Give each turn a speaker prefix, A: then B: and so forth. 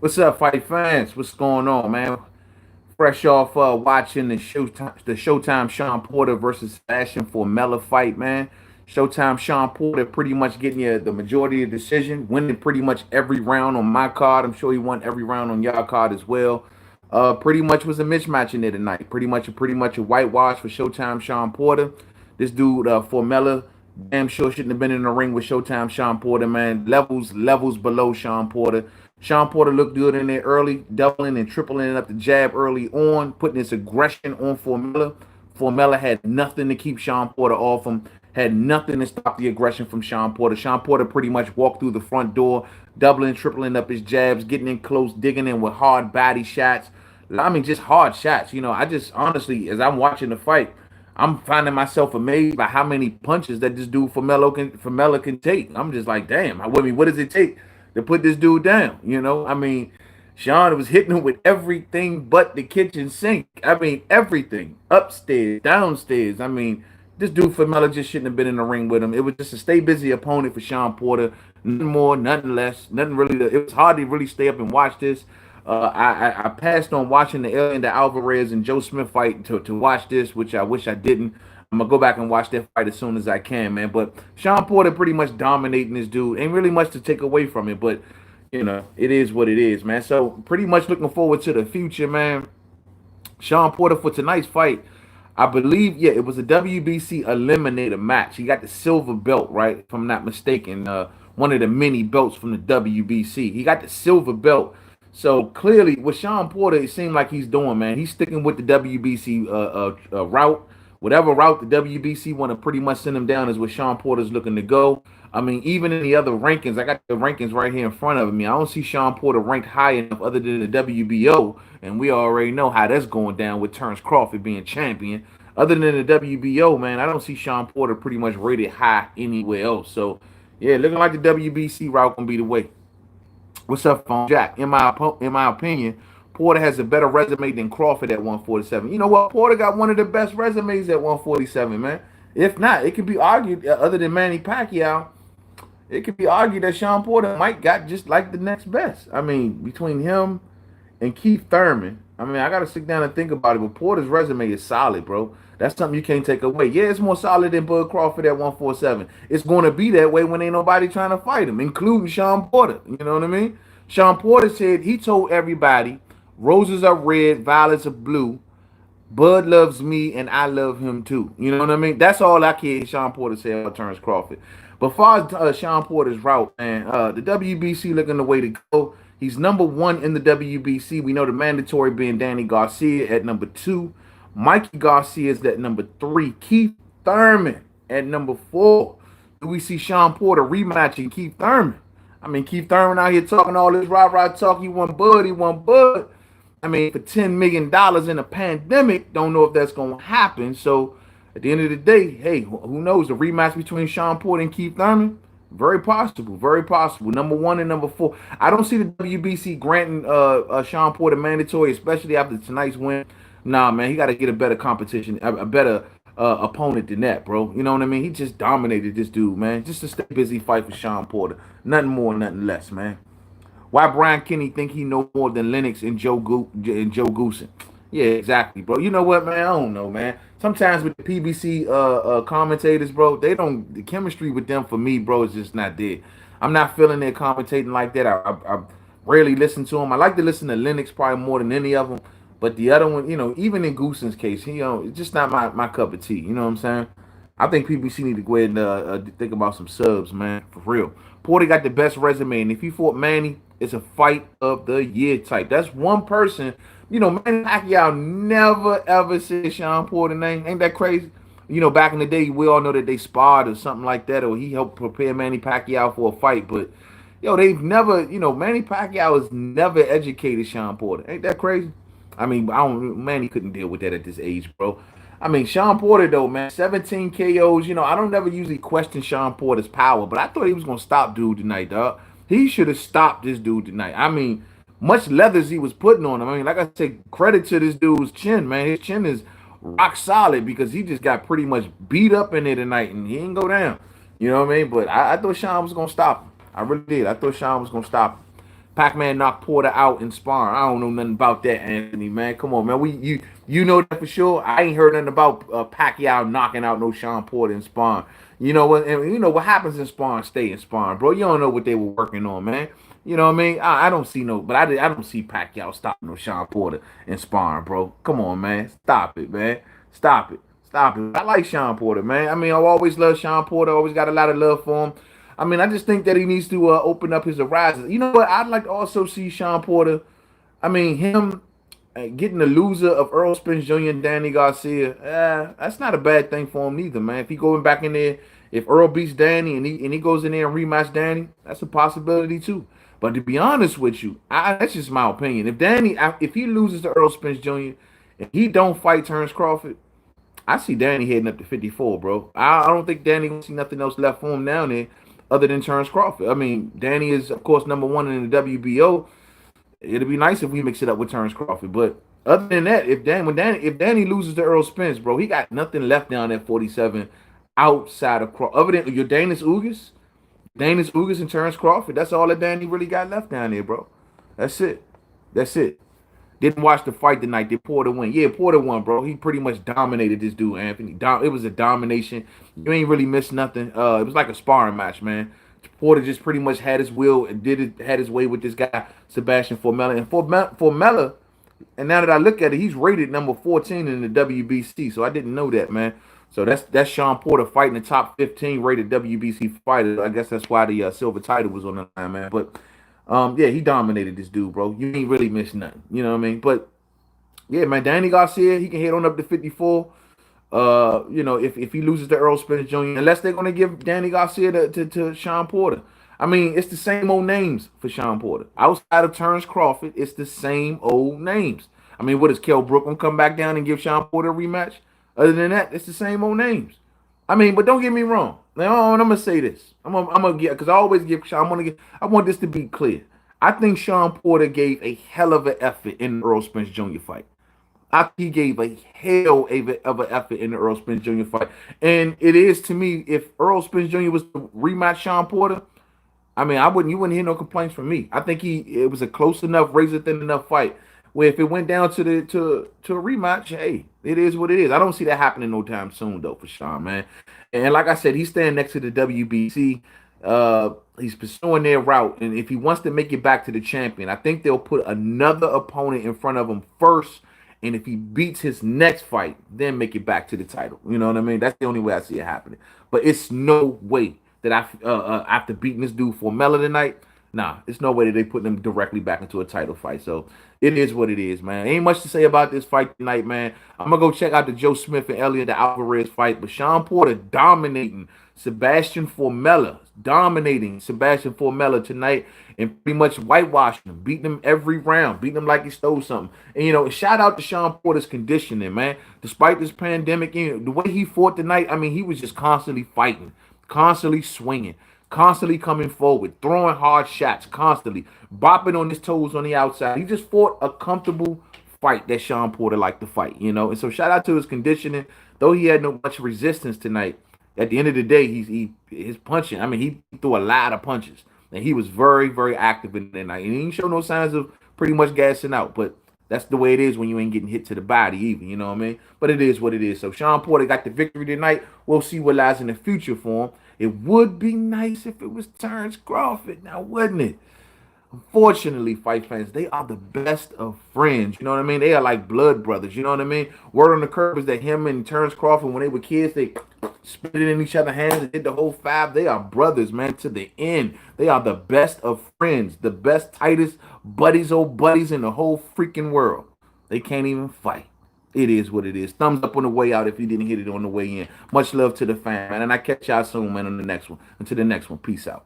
A: What's up, fight fans? What's going on, man? Fresh off watching the Showtime Shawn Porter versus Sébastien Formella fight, man. Showtime Shawn Porter pretty much getting you the majority of the decision, winning pretty much every round on my card. I'm sure he won every round on your card as well. Pretty much was a mismatch in there tonight. Pretty much a whitewash for Showtime Shawn Porter. This dude Formella damn sure shouldn't have been in the ring with Showtime Shawn Porter, man. Levels below Shawn Porter. Shawn Porter looked good in there early, doubling and tripling up the jab early on, putting his aggression on Formella. Formella had nothing to keep Shawn Porter off him, had nothing to stop the aggression from Shawn Porter. Shawn Porter pretty much walked through the front door, doubling, tripling up his jabs, getting in close, digging in with hard body shots. I mean, just hard shots. I just honestly, as I'm watching the fight, I'm finding myself amazed by how many punches that this dude Formella can take. I'm just like, damn. What does it take to put this dude down? I mean, Sean was hitting him with everything but the kitchen sink. I mean, everything upstairs, downstairs. I mean, this dude Formella just shouldn't have been in the ring with him. It was just a stay busy opponent for Shawn Porter. Nothing more, nothing less, nothing really. It was hard to really stay up and watch this. I passed on watching the Alien, the Alvarez and Joe Smith fight to watch this, which I wish I didn't. I'm gonna go back and watch that fight as soon as I can, man. But Shawn Porter pretty much dominating this dude. Ain't really much to take away from it, but it is what it is, man. So pretty much looking forward to the future, man. Shawn Porter for tonight's fight, I believe, yeah, it was a WBC eliminator match. He got the silver belt, right? If I'm not mistaken, one of the many belts from the WBC. He got the silver belt. So clearly, with Shawn Porter, it seemed like he's doing, man. He's sticking with the WBC route. Whatever route the WBC want to pretty much send him down is what Shawn Porter's looking to go. I mean, even in the other rankings, I got the rankings right here in front of me. I don't see Shawn Porter ranked high enough other than the WBO, and we already know how that's going down with Terence Crawford being champion. Other than the WBO, man, I don't see Shawn Porter pretty much rated high anywhere else. So, yeah, looking like the WBC route gonna be the way. What's up, Phone Jack? In my opinion, Porter has a better resume than Crawford at 147. You know what? Porter got one of the best resumes at 147, man. If not, it could be argued, other than Manny Pacquiao, it could be argued that Shawn Porter might got just like the next best. I mean, between him and Keith Thurman, I mean, I got to sit down and think about it, but Porter's resume is solid, bro. That's something you can't take away. Yeah, it's more solid than Bud Crawford at 147. It's going to be that way when ain't nobody trying to fight him, including Shawn Porter. You know what I mean? Shawn Porter said he told everybody roses are red, violets are blue. Bud loves me and I love him too. You know what I mean? That's all I care. Shawn Porter said about Terence Crawford. But as far as Shawn Porter's route, man, the WBC looking the way to go. He's number one in the WBC. We know the mandatory being Danny Garcia at number two. Mikey Garcia is at number three. Keith Thurman at number four. Do we see Shawn Porter rematching Keith Thurman? I mean, Keith Thurman out here talking all this rah-rah talk. He won Bud, he won Bud. I mean, for $10 million in a pandemic, don't know if that's going to happen. So at the end of the day, hey, who knows? The rematch between Shawn Porter and Keith Thurman, very possible, very possible. Number one and number four. I don't see the WBC granting Shawn Porter mandatory, especially after tonight's win. Nah, man, he got to get a better competition, a better opponent than that, bro. You know what I mean? He just dominated this dude, man. Just a stay busy fight for Shawn Porter. Nothing more, nothing less, man. Why Brian Kenny think he know more than Lennox and Joe Goosen? Yeah, exactly, bro. You know what, man? I don't know, man. Sometimes with the PBC commentators, bro, they don't the chemistry with them for me, bro, is just not there. I'm not feeling their commentating like that. I rarely listen to them. I like to listen to Lennox probably more than any of them. But the other one, even in Goosen's case, it's just not my cup of tea. You know what I'm saying? I think PBC need to go ahead and think about some subs, man, for real. Porter got the best resume, and if he fought Manny, it's a fight of the year type. That's one person. Manny Pacquiao never ever said Shawn Porter name. Ain't that crazy? Back in the day, we all know that they sparred or something like that, or he helped prepare Manny Pacquiao for a fight. But they've never, Manny Pacquiao has never educated Shawn Porter. Ain't that crazy? I mean, I don't. Manny couldn't deal with that at this age, bro. I mean, Shawn Porter though, man, 17 KOs. I don't never usually question Shawn Porter's power, but I thought he was gonna stop dude tonight, dog. He should have stopped this dude tonight. I mean, much leathers he was putting on him. I mean, like I said, credit to this dude's chin, man. His chin is rock solid because he just got pretty much beat up in there tonight and he didn't go down. You know what I mean? But I thought Shawn was gonna stop him. I really did. I thought Shawn was gonna stop him. Pac-Man knocked Porter out in sparring. I don't know nothing about that, Anthony, man. Come on, man. You know that for sure. I ain't heard nothing about Pacquiao knocking out no Shawn Porter in sparring. You know what? And you know what happens in sparring, stay in sparring, bro. You don't know what they were working on, man. You know what I mean? I don't see no, but I don't see Pacquiao stopping no Shawn Porter in sparring, bro. Come on, man. Stop it, man. Stop it. Stop it. I like Shawn Porter, man. I mean, I've always loved Shawn Porter. Always got a lot of love for him. I mean, I just think that he needs to open up his horizons. You know what? I'd like to also see Shawn Porter. I mean, him getting the loser of Errol Spence Jr. and Danny Garcia. That's not a bad thing for him either, man. If he going back in there, if Earl beats Danny and he goes in there and rematch Danny, that's a possibility too. But to be honest with you, that's just my opinion. If he loses to Earl Spence Jr. and he don't fight Terence Crawford, I see Danny heading up to 54, bro. I don't think Danny gonna see nothing else left for him down there other than Terence Crawford. I mean, Danny is of course #1 in the WBO. It'd be nice if we mix it up with Terence Crawford, but other than that, if Danny loses to Errol Spence, bro, he got nothing left down at 47 outside of Crawford. Other than your Danis Ugas and Terence Crawford. That's all that Danny really got left down there, bro. That's it. That's it. Didn't watch the fight tonight. Did Porter win? Yeah, Porter won, bro. He pretty much dominated this dude, Anthony. It was a domination. You ain't really missed nothing. It was like a sparring match, man. Porter just pretty much had his will and had his way with this guy, Sébastien Formella. And Formella, and now that I look at it, he's rated number 14 in the WBC. So I didn't know that, man. So that's Shawn Porter fighting the top 15 rated WBC fighter. I guess that's why the silver title was on the line, man. But yeah, he dominated this dude, bro. You ain't really missed nothing. You know what I mean? But yeah, man, Danny Garcia, he can head on up to 54. You know, if he loses to Errol Spence Jr., unless they're gonna give Danny Garcia to Shawn Porter. I mean, it's the same old names for Shawn Porter. Outside of Terence Crawford, it's the same old names. I mean, what is Kell Brook gonna come back down and give Shawn Porter a rematch? Other than that, it's the same old names. I mean, but don't get me wrong. Now, I'm gonna say this. I'm gonna get because I always give Shawn. I want this to be clear. I think Shawn Porter gave a hell of an effort in the Errol Spence Jr. fight. I think he gave a hell of an effort in the Errol Spence Jr. fight, and it is to me. If Errol Spence Jr. was to rematch Shawn Porter, I mean, you wouldn't hear no complaints from me. I think it was a close enough, razor thin enough fight where if it went down to a rematch, hey, it is what it is. I don't see that happening no time soon though for Shawn, man. And like I said, he's standing next to the WBC. He's pursuing their route, and if he wants to make it back to the champion, I think they'll put another opponent in front of him first. And if he beats his next fight, then make it back to the title. You know what I mean? That's the only way I see it happening. But it's no way that after beating this dude Formella tonight, nah, it's no way that they put him directly back into a title fight. So it is what it is, man. Ain't much to say about this fight tonight, man. I'm gonna go check out the Joe Smith and Elliot the Alvarez fight, but Shawn Porter dominating Sébastien Formella tonight, and pretty much whitewashing him, beating him every round, beating him like he stole something. And you know, shout out to Shawn Porter's conditioning, man. Despite this pandemic, you know, the way he fought tonight, I mean, he was just constantly fighting, constantly swinging, constantly coming forward, throwing hard shots, constantly bopping on his toes on the outside. He just fought a comfortable fight that Shawn Porter liked to fight, you know. And so shout out to his conditioning. Though he had no much resistance tonight, at the end of the day, his punching. I mean, he threw a lot of punches, and he was very, very active in that night. And he didn't show no signs of pretty much gassing out. But that's the way it is when you ain't getting hit to the body, even. You know what I mean? But it is what it is. So Shawn Porter got the victory tonight. We'll see what lies in the future for him. It would be nice if it was Terence Crawford, now wouldn't it? Unfortunately, fight fans, they are the best of friends. You know what I mean? They are like blood brothers. You know what I mean? Word on the curb is that him and Terence Crawford, when they were kids, they spit it in each other's hands and did the whole five. They are brothers, man, to the end. They are the best of friends, the best, tightest buddies, old buddies in the whole freaking world. They can't even fight. It is what it is. Thumbs up on the way out if you didn't hit it on the way in. Much love to the fan, man. And I catch y'all soon, man, on the next one. Until the next one, peace out.